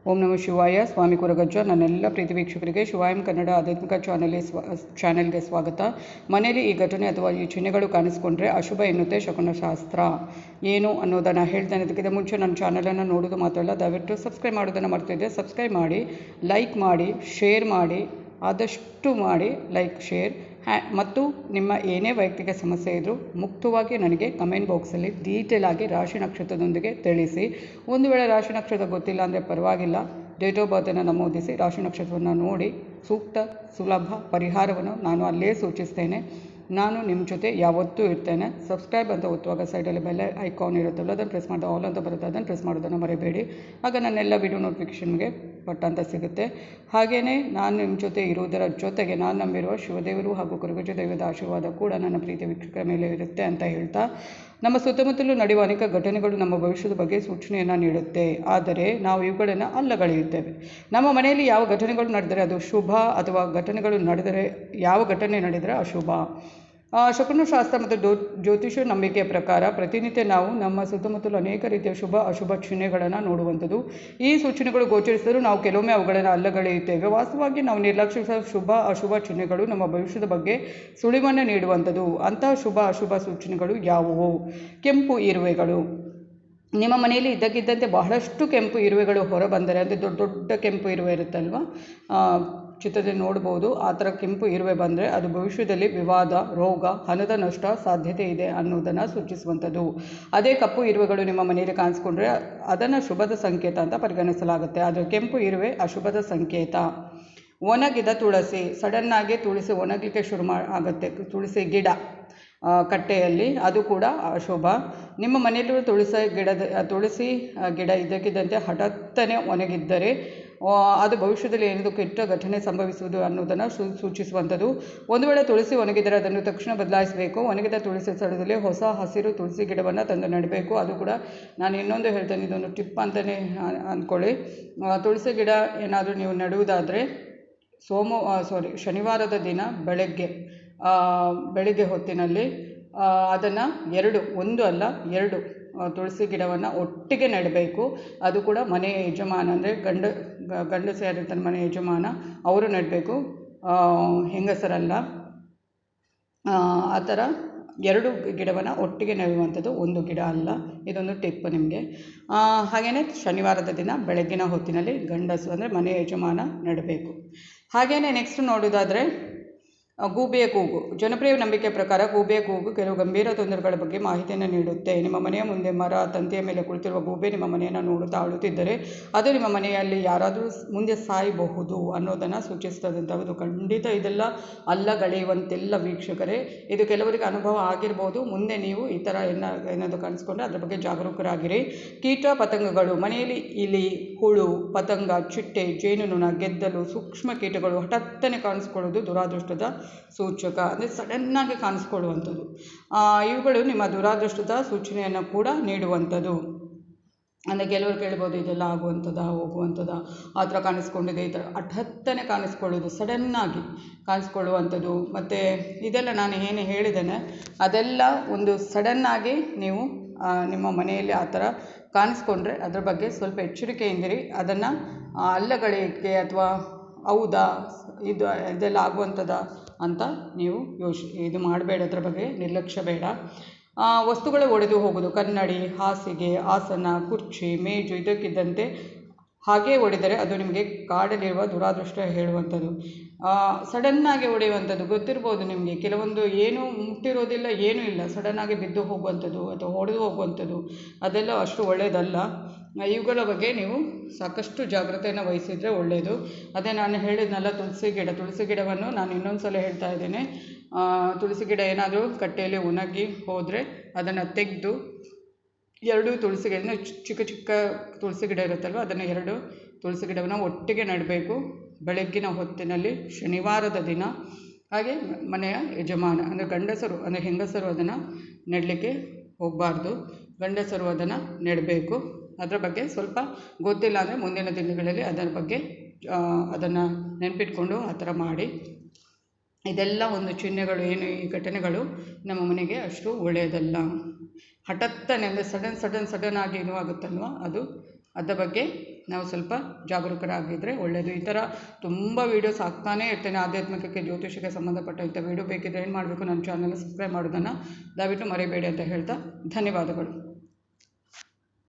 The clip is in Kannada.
ಓಂ ನಮಃ ಶಿವಾಯ. ಸ್ವಾಮಿ ಕೊರಗಜ್ಜ. ನನ್ನೆಲ್ಲ ಪ್ರೀತಿ ವೀಕ್ಷಕರಿಗೆ ಶಿವಾಯಂ ಕನ್ನಡ ಆಧ್ಯಾತ್ಮಿಕ ಚಾನೆಲ್ಗೆ ಸ್ವಾಗತ. ಮನೆಯಲ್ಲಿ ಈ ಘಟನೆ ಅಥವಾ ಈ ಚಿಹ್ನೆಗಳು ಕಾಣಿಸ್ಕೊಂಡ್ರೆ ಅಶುಭ ಎನ್ನುತ್ತೆ ಶಕುನ ಶಾಸ್ತ್ರ. ಏನು ಅನ್ನೋದನ್ನು ಹೇಳ್ತಾನೆ. ಇದಕ್ಕಿಂತ ಮುಂಚೆ ನನ್ನ ಚಾನಲನ್ನು ನೋಡೋದು ಮಾತ್ರಲ್ಲ, ದಯವಿಟ್ಟು ಸಬ್ಸ್ಕ್ರೈಬ್ ಮಾಡೋದನ್ನು ಮರ್ತಿದ್ದೆ. ಸಬ್ಸ್ಕ್ರೈಬ್ ಮಾಡಿ, ಲೈಕ್ ಮಾಡಿ, ಶೇರ್ ಮಾಡಿ, ಆದಷ್ಟು ಮಾಡಿ ಲೈಕ್, ಶೇರ್. ಮತ್ತು ನಿಮ್ಮ ಏನೇ ವೈಯಕ್ತಿಕ ಸಮಸ್ಯೆ ಇದ್ದರೂ ಮುಕ್ತವಾಗಿ ನನಗೆ ಕಮೆಂಟ್ ಬಾಕ್ಸಲ್ಲಿ ಡೀಟೇಲ್ ಆಗಿ ರಾಶಿ ನಕ್ಷತ್ರದೊಂದಿಗೆ ತಿಳಿಸಿ. ಒಂದು ವೇಳೆ ರಾಶಿ ನಕ್ಷತ್ರ ಗೊತ್ತಿಲ್ಲ ಅಂದರೆ ಪರವಾಗಿಲ್ಲ, ಡೇಟ್ ಆಫ್ ಬರ್ತನ್ನು ನಮೂದಿಸಿ ರಾಶಿ ನಕ್ಷತ್ರವನ್ನು ನೋಡಿ ಸೂಕ್ತ ಸುಲಭ ಪರಿಹಾರವನ್ನು ನಾನು ಅಲ್ಲೇ ಸೂಚಿಸ್ತೇನೆ. ನಾನು ನಿಮ್ಮ ಜೊತೆ ಯಾವತ್ತೂ ಇರ್ತೇನೆ. ಸಬ್ಸ್ಕ್ರೈಬ್ ಅಂತ ಒತ್ತುವಾಗ ಸೈಡಲ್ಲಿ ಬೆಲ್ ಐಕಾನ್ ಇರುತ್ತಲ್ಲ, ಅದನ್ನು ಪ್ರೆಸ್ ಮಾಡಿದ ಆಲ್ ಅಂತ ಬರುತ್ತೆ, ಅದನ್ನು ಪ್ರೆಸ್ ಮಾಡೋದನ್ನು ಮರಿಬೇಡಿ. ಆಗ ನನ್ನೆಲ್ಲ ವಿಡಿಯೋ ನೋಟಿಫಿಕೇಷನ್ಗೆ ಪಟ್ಟ ಅಂತ ಸಿಗುತ್ತೆ. ಹಾಗೆಯೇ ನಾನು ನಿಮ್ಮ ಜೊತೆ ಇರುವುದರ ಜೊತೆಗೆ ನಾನು ನಂಬಿರುವ ಶಿವದೇವರು ಹಾಗೂ ಕೊರಗಜ್ಜ ದೈವದ ಆಶೀರ್ವಾದ ಕೂಡ ನನ್ನ ಪ್ರೀತಿ ವೀಕ್ಷಕರ ಮೇಲೆ ಇರುತ್ತೆ ಅಂತ ಹೇಳ್ತಾ, ನಮ್ಮ ಸುತ್ತಮುತ್ತಲೂ ನಡೆಯುವ ಅನೇಕ ಘಟನೆಗಳು ನಮ್ಮ ಭವಿಷ್ಯದ ಬಗ್ಗೆ ಸೂಚನೆಯನ್ನು ನೀಡುತ್ತೆ. ಆದರೆ ನಾವು ಇವುಗಳನ್ನು ಅಲ್ಲಗಳೆಯುತ್ತೇವೆ. ನಮ್ಮ ಮನೆಯಲ್ಲಿ ಯಾವ ಘಟನೆಗಳು ನಡೆದರೆ ಅದು ಶುಭ, ಅಥವಾ ಘಟನೆಗಳು ನಡೆದರೆ ಯಾವ ಘಟನೆ ನಡೆದರೆ ಅಶುಭ. ಶಕುನ ಶಾಸ್ತ್ರ ಮತ್ತು ಜ್ಯೋತಿಷ ನಂಬಿಕೆಯ ಪ್ರಕಾರ ಪ್ರತಿನಿತ್ಯ ನಾವು ನಮ್ಮ ಸುತ್ತಮುತ್ತಲು ಅನೇಕ ರೀತಿಯ ಶುಭ ಅಶುಭ ಚಿಹ್ನೆಗಳನ್ನು ನೋಡುವಂಥದ್ದು. ಈ ಸೂಚನೆಗಳು ಗೋಚರಿಸಿದರೂ ನಾವು ಕೆಲವೊಮ್ಮೆ ಅವುಗಳನ್ನು ಅಲ್ಲಗಳೆಯುತ್ತೇವೆ. ವಾಸ್ತವವಾಗಿ ನಾವು ನಿರ್ಲಕ್ಷಿಸುವ ಶುಭ ಅಶುಭ ಚಿಹ್ನೆಗಳು ನಮ್ಮ ಭವಿಷ್ಯದ ಬಗ್ಗೆ ಸುಳಿವನ್ನು ನೀಡುವಂಥದ್ದು. ಅಂತಹ ಶುಭ ಅಶುಭ ಸೂಚನೆಗಳು ಯಾವುವು? ಕೆಂಪು ಇರುವೆಗಳು. ನಿಮ್ಮ ಮನೆಯಲ್ಲಿ ಇದ್ದಕ್ಕಿದ್ದಂತೆ ಬಹಳಷ್ಟು ಕೆಂಪು ಇರುವೆಗಳು ಹೊರ ಬಂದರೆ, ಅಂದರೆ ದೊಡ್ಡ ದೊಡ್ಡ ಕೆಂಪು ಇರುವೆ ಇರುತ್ತಲ್ವ, ಚಿತ್ರದಲ್ಲಿ ನೋಡ್ಬೋದು. ಆ ಥರ ಕೆಂಪು ಇರುವೆ ಬಂದರೆ ಅದು ಭವಿಷ್ಯದಲ್ಲಿ ವಿವಾದ, ರೋಗ, ಹಣದ ನಷ್ಟ ಸಾಧ್ಯತೆ ಇದೆ ಅನ್ನೋದನ್ನು ಸೂಚಿಸುವಂಥದ್ದು. ಅದೇ ಕಪ್ಪು ಇರುವೆಗಳು ನಿಮ್ಮ ಮನೆಯಲ್ಲಿ ಕಾಣಿಸ್ಕೊಂಡ್ರೆ ಅದನ್ನು ಶುಭದ ಸಂಕೇತ ಅಂತ ಪರಿಗಣಿಸಲಾಗುತ್ತೆ. ಆದರೆ ಕೆಂಪು ಇರುವೆ ಅಶುಭದ ಸಂಕೇತ. ಒಣಗಿದ ತುಳಸಿ. ಸಡನ್ನಾಗಿ ತುಳಸಿ ಒಣಗಲಿಕ್ಕೆ ಆಗುತ್ತೆ. ತುಳಸಿ ಗಿಡ ಕಟ್ಟೆಯಲ್ಲಿ, ಅದು ಕೂಡ ಅಶುಭ. ನಿಮ್ಮ ಮನೆಯಲ್ಲಿರುವ ತುಳಸಿ ಗಿಡ ಇದ್ದಕ್ಕಿದ್ದಂತೆ ಹಠಾತ್ತನೆ ಒಣಗಿದ್ದರೆ ಅದು ಭವಿಷ್ಯದಲ್ಲಿ ಏನಾದರೂ ಕೆಟ್ಟ ಘಟನೆ ಸಂಭವಿಸುವುದು ಅನ್ನೋದನ್ನು ಸೂಚಿಸುವಂಥದ್ದು. ಒಂದು ವೇಳೆ ತುಳಸಿ ಒಣಗಿದರೆ ಅದನ್ನು ತಕ್ಷಣ ಬದಲಾಯಿಸಬೇಕು. ಒಣಗಿದ ತುಳಸಿ ಸ್ಥಳದಲ್ಲಿ ಹೊಸ ಹಸಿರು ತುಳಸಿ ಗಿಡವನ್ನು ತಂದು ನೆಡಬೇಕು. ಅದು ಕೂಡ ನಾನು ಇನ್ನೊಂದು ಹೇಳ್ತೇನೆ, ಇದೊಂದು ಟಿಪ್ ಅಂತಲೇ ಅಂದ್ಕೊಳ್ಳಿ. ತುಳಸಿ ಗಿಡ ಏನಾದರೂ ನೀವು ನೆಡುವುದಾದರೆ ಶನಿವಾರದ ದಿನ ಬೆಳಗ್ಗೆ ಹೊತ್ತಿನಲ್ಲಿ ಅದನ್ನು ಒಂದು ಅಲ್ಲ ಎರಡು ತುಳಸಿ ಗಿಡವನ್ನು ಒಟ್ಟಿಗೆ ನೆಡಬೇಕು. ಅದು ಕೂಡ ಮನೆಯ ಯಜಮಾನ, ಅಂದರೆ ಗಂಡಸು ಯಾರಿರ್ತಾನೆ ಮನೆಯ ಯಜಮಾನ, ಅವರು ನೆಡಬೇಕು, ಹೆಂಗಸರಲ್ಲ. ಆ ಥರ ಎರಡು ಗಿಡವನ್ನು ಒಟ್ಟಿಗೆ ನೆಡುವಂಥದ್ದು, ಒಂದು ಗಿಡ ಅಲ್ಲ. ಇದೊಂದು ಟಿಪ್ ನಿಮಗೆ. ಹಾಗೆಯೇ ಶನಿವಾರದ ದಿನ ಬೆಳಗ್ಗಿನ ಹೊತ್ತಿನಲ್ಲಿ ಗಂಡಸು, ಅಂದರೆ ಮನೆಯ ಯಜಮಾನ ನೆಡಬೇಕು. ಹಾಗೆಯೇ ನೆಕ್ಸ್ಟ್ ನೋಡೋದಾದರೆ ಗೂಬೆಯ ಕೂಗು. ಜನಪ್ರಿಯ ನಂಬಿಕೆ ಪ್ರಕಾರ ಗೂಬೆಯ ಕೂಗು ಕೆಲವು ಗಂಭೀರ ತೊಂದರೆಗಳ ಬಗ್ಗೆ ಮಾಹಿತಿಯನ್ನು ನೀಡುತ್ತೆ. ನಿಮ್ಮ ಮನೆಯ ಮುಂದೆ ಮರ, ತಂತಿಯ ಮೇಲೆ ಕುಳಿತಿರುವ ಗೂಬೆ ನಿಮ್ಮ ಮನೆಯನ್ನು ನೋಡುತ್ತಾ ಅಳುತ್ತಿದ್ದರೆ ಅದು ನಿಮ್ಮ ಮನೆಯಲ್ಲಿ ಯಾರಾದರೂ ಮುಂದೆ ಸಾಯಬಹುದು ಅನ್ನೋದನ್ನು ಸೂಚಿಸ್ತದಂತೆ. ಹೌದು, ಖಂಡಿತ ಇದೆಲ್ಲ ಅಲ್ಲಗಳೆಯುವಂತೆಲ್ಲ ವೀಕ್ಷಕರೇ. ಇದು ಕೆಲವರಿಗೆ ಅನುಭವ ಆಗಿರ್ಬೋದು. ಮುಂದೆ ನೀವು ಈ ಥರ ಏನಾದರೂ ಕಾಣಿಸ್ಕೊಂಡ್ರೆ ಅದರ ಬಗ್ಗೆ ಜಾಗರೂಕರಾಗಿರಿ. ಕೀಟ ಪತಂಗಗಳು. ಮನೆಯಲ್ಲಿ ಇಲಿ, ಹುಳು, ಪತಂಗ, ಚಿಟ್ಟೆ, ಜೇನುನೊಣ, ಗೆದ್ದಲು, ಸೂಕ್ಷ್ಮ ಕೀಟಗಳು ಹಠಾತ್ತನೆ ಕಾಣಿಸ್ಕೊಳ್ಳೋದು ದುರಾದೃಷ್ಟದ ಸೂಚಕ, ಅಂದರೆ ಸಡನ್ನಾಗಿ ಕಾಣಿಸ್ಕೊಳ್ಳುವಂಥದ್ದು. ಇವುಗಳು ನಿಮ್ಮ ದುರಾದೃಷ್ಟದ ಸೂಚನೆಯನ್ನು ಕೂಡ ನೀಡುವಂಥದ್ದು. ಅಂದರೆ ಕೆಲವರು ಕೇಳ್ಬೋದು, ಇದೆಲ್ಲ ಆಗುವಂಥದ್ದು, ಹೋಗುವಂಥದ್ದು, ಆ ಥರ ಕಾಣಿಸ್ಕೊಂಡಿದೆ, ಈ ಥರ ಹಠಾತ್ತನೆ ಕಾಣಿಸ್ಕೊಳ್ಳೋದು, ಸಡನ್ನಾಗಿ ಕಾಣಿಸ್ಕೊಳ್ಳುವಂಥದ್ದು. ಮತ್ತು ಇದೆಲ್ಲ ನಾನು ಏನು ಹೇಳಿದ್ದೇನೆ ಅದೆಲ್ಲ ಒಂದು ಸಡನ್ನಾಗಿ ನೀವು ನಿಮ್ಮ ಮನೆಯಲ್ಲಿ ಆ ಥರ ಕಾಣಿಸ್ಕೊಂಡ್ರೆ ಅದ್ರ ಬಗ್ಗೆ ಸ್ವಲ್ಪ ಎಚ್ಚರಿಕೆಯಿಂದಿರಿ. ಅದನ್ನು ಅಲ್ಲಗಳೆಯೋಕ್ಕೆ ಅಥವಾ ಹೌದಾ ಇದೆಲ್ಲ ಆಗುವಂಥದ್ದು ಅಂತ ನೀವು ಇದು ಮಾಡಬೇಡ. ಅದ್ರ ಬಗ್ಗೆ ನಿರ್ಲಕ್ಷ್ಯ ಬೇಡ. ವಸ್ತುಗಳು ಒಡೆದು ಹೋಗೋದು. ಕನ್ನಡಿ, ಹಾಸಿಗೆ, ಆಸನ, ಕುರ್ಚಿ, ಮೇಜು ಇದಕ್ಕಿದ್ದಂತೆ ಹಾಗೇ ಒಡೆದರೆ ಅದು ನಿಮಗೆ ಕಾಡಲಿರುವ ದುರಾದೃಷ್ಟ ಹೇಳುವಂಥದ್ದು. ಸಡನ್ನಾಗಿ ಒಡೆಯುವಂಥದ್ದು ಗೊತ್ತಿರ್ಬೋದು ನಿಮಗೆ. ಕೆಲವೊಂದು ಏನೂ ಮುಟ್ಟಿರೋದಿಲ್ಲ, ಏನೂ ಇಲ್ಲ, ಸಡನ್ನಾಗಿ ಬಿದ್ದು ಹೋಗುವಂಥದ್ದು ಅಥವಾ ಹೊಡೆದು ಹೋಗುವಂಥದ್ದು, ಅದೆಲ್ಲ ಅಷ್ಟು ಒಳ್ಳೆಯದಲ್ಲ. ಇವುಗಳ ಬಗ್ಗೆ ನೀವು ಸಾಕಷ್ಟು ಜಾಗ್ರತೆಯನ್ನು ವಹಿಸಿದರೆ ಒಳ್ಳೆಯದು. ಅದೇ ನಾನು ಹೇಳಿದ್ನಲ್ಲ, ತುಳಸಿ ಗಿಡವನ್ನು ನಾನು ಇನ್ನೊಂದು ಸಲ ಹೇಳ್ತಾ ಇದ್ದೇನೆ. ತುಳಸಿ ಗಿಡ ಏನಾದರೂ ಕಟ್ಟೆಯಲ್ಲಿ ಒಣಗಿ ಹೋದರೆ ಅದನ್ನು ತೆಗೆದು ಎರಡು ತುಳಸಿ ಗಿಡ, ಚಿಕ್ಕ ಚಿಕ್ಕ ತುಳಸಿ ಗಿಡ ಇರುತ್ತಲ್ವ, ಅದನ್ನು ಎರಡು ತುಳಸಿ ಗಿಡವನ್ನು ಒಟ್ಟಿಗೆ ನೆಡಬೇಕು ಬೆಳಗ್ಗಿನ ಹೊತ್ತಿನಲ್ಲಿ ಶನಿವಾರದ ದಿನ. ಹಾಗೆ ಮನೆಯ ಯಜಮಾನ, ಅಂದರೆ ಗಂಡಸರು, ಅಂದರೆ ಹೆಂಗಸರು ಅದನ್ನು ನೆಡಲಿಕ್ಕೆ ಹೋಗಬಾರ್ದು, ಗಂಡಸರು ಅದನ್ನು ನೆಡಬೇಕು. ಅದರ ಬಗ್ಗೆ ಸ್ವಲ್ಪ ಗೊತ್ತಿಲ್ಲ ಅಂದರೆ ಮುಂದಿನ ದಿನಗಳಲ್ಲಿ ಅದರ ಬಗ್ಗೆ ಅದನ್ನು ನೆನಪಿಟ್ಕೊಂಡು ಆ ಥರ ಮಾಡಿ. ಇದೆಲ್ಲ ಒಂದು ಚಿಹ್ನೆಗಳು, ಏನು ಈ ಘಟನೆಗಳು ನಮ್ಮ ಮನೆಗೆ ಅಷ್ಟು ಒಳ್ಳೆಯದಲ್ಲ. ಹಠಾತ್ತನೆ ಅಂದರೆ ಸಡನ್ ಆಗಿ ಏನೂ ಆಗುತ್ತಲ್ವ, ಅದರ ಬಗ್ಗೆ ನಾವು ಸ್ವಲ್ಪ ಜಾಗರೂಕರಾಗಿದ್ದರೆ ಒಳ್ಳೆಯದು. ಈ ಥರ ತುಂಬ ವೀಡಿಯೋಸ್ ಹಾಕ್ತಾನೇ ಇರ್ತೇನೆ, ಆಧ್ಯಾತ್ಮಿಕಕ್ಕೆ ಜ್ಯೋತಿಷಕ್ಕೆ ಸಂಬಂಧಪಟ್ಟ ಇಂಥ ವೀಡಿಯೋ ಬೇಕಿದ್ದರೆ ಏನು ಮಾಡಬೇಕು, ನನ್ನ ಚಾನಲ್ನ ಸಬ್ಸ್ಕ್ರೈಬ್ ಮಾಡೋದನ್ನು ದಯವಿಟ್ಟು ಮರಿಬೇಡಿ ಅಂತ ಹೇಳ್ತಾ ಧನ್ಯವಾದಗಳು.